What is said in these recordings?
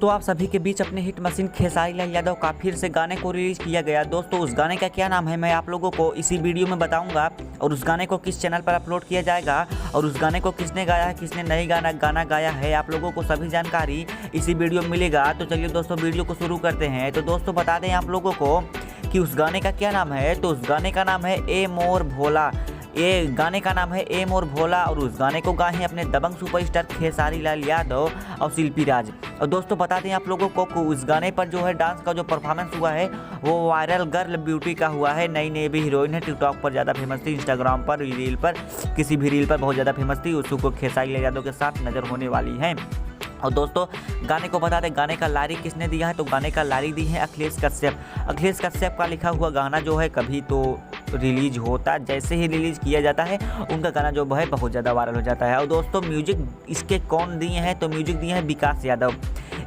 दोस्तों आप सभी के बीच अपने हिट मशीन खेसारी लाल यादव का फिर से गाने को रिलीज किया गया। दोस्तों उस गाने का क्या नाम है मैं आप लोगों को इसी वीडियो में बताऊंगा, और उस गाने को किस चैनल पर अपलोड किया जाएगा और उस गाने को किसने गाया है, किसने नहीं गाना गाया है, आप लोगों को सभी जानकारी इसी वीडियो में मिलेगा। तो चलिए दोस्तों वीडियो को शुरू करते हैं। तो दोस्तों बता दें आप लोगों को कि उस गाने का क्या नाम है। तो उस गाने का नाम है ए मोर भोला। ये गाने का नाम है ए मोर भोला और उस गाने को गाए हैं अपने दबंग सुपरस्टार खेसारी लाल यादव और शिल्पी राज। और दोस्तों बता दें आप लोगों को उस गाने पर जो है डांस का जो परफॉर्मेंस हुआ है वो वायरल गर्ल ब्यूटी का हुआ है। नई नई भी हीरोइन है, टिकटॉक पर ज़्यादा फेमस थी, इंस्टाग्राम पर रील पर किसी भी रील पर बहुत ज़्यादा फेमस थी, उसको खेसारी लाल यादव के साथ नज़र होने वाली है। और दोस्तों गाने को बता दें गाने का लारिक किसने दिया है। तो गाने का लारिक दी है अखिलेश कश्यप। अखिलेश कश्यप का लिखा हुआ गाना जो है कभी तो रिलीज होता, जैसे ही रिलीज किया जाता है उनका गाना जो है बहुत ज़्यादा वायरल हो जाता है। और दोस्तों म्यूजिक इसके कौन दिए हैं, तो म्यूजिक दिए हैं विकास यादव।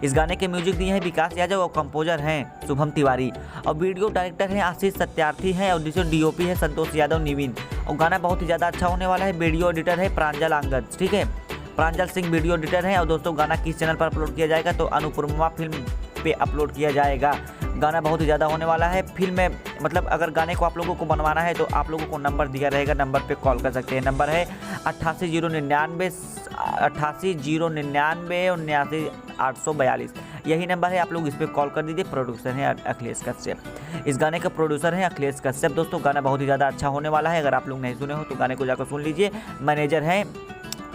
इस गाने के म्यूजिक दिए हैं विकास यादव और कंपोजर हैं शुभम तिवारी और वीडियो डायरेक्टर हैं आशीष सत्यार्थी हैं और जिसमें डीओपी है संतोष यादव निविन। और गाना बहुत ही ज़्यादा अच्छा होने वाला है। वीडियो एडिटर है प्रांजल आंगद, ठीक है, प्रांजल सिंह वीडियो एडिटर है। और दोस्तों गाना किस चैनल पर अपलोड किया जाएगा, तो अनुपमा फिल्म पे अपलोड किया जाएगा। गाना बहुत ही ज़्यादा होने वाला है। फिल्म में मतलब अगर गाने को आप लोगों को बनवाना है तो आप लोगों को नंबर दिया रहेगा, नंबर पे कॉल कर सकते हैं। नंबर है 88 099 842। यही नंबर है, आप लोग इस पर कॉल कर दीजिए। प्रोड्यूसर है अखिलेश कश्यप, इस गाने का प्रोड्यूसर है अखिलेश कश्यप। दोस्तों गाना बहुत ही ज़्यादा अच्छा होने वाला है। अगर आप लोग नहीं सुने हो तो गाने को जाकर सुन लीजिए। मैनेजर है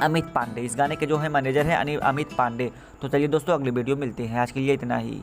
अमित पांडे, इस गाने के जो है मैनेजर है अमित पांडे। तो चलिए दोस्तों अगली वीडियो मिलते हैं, आज के लिए इतना ही।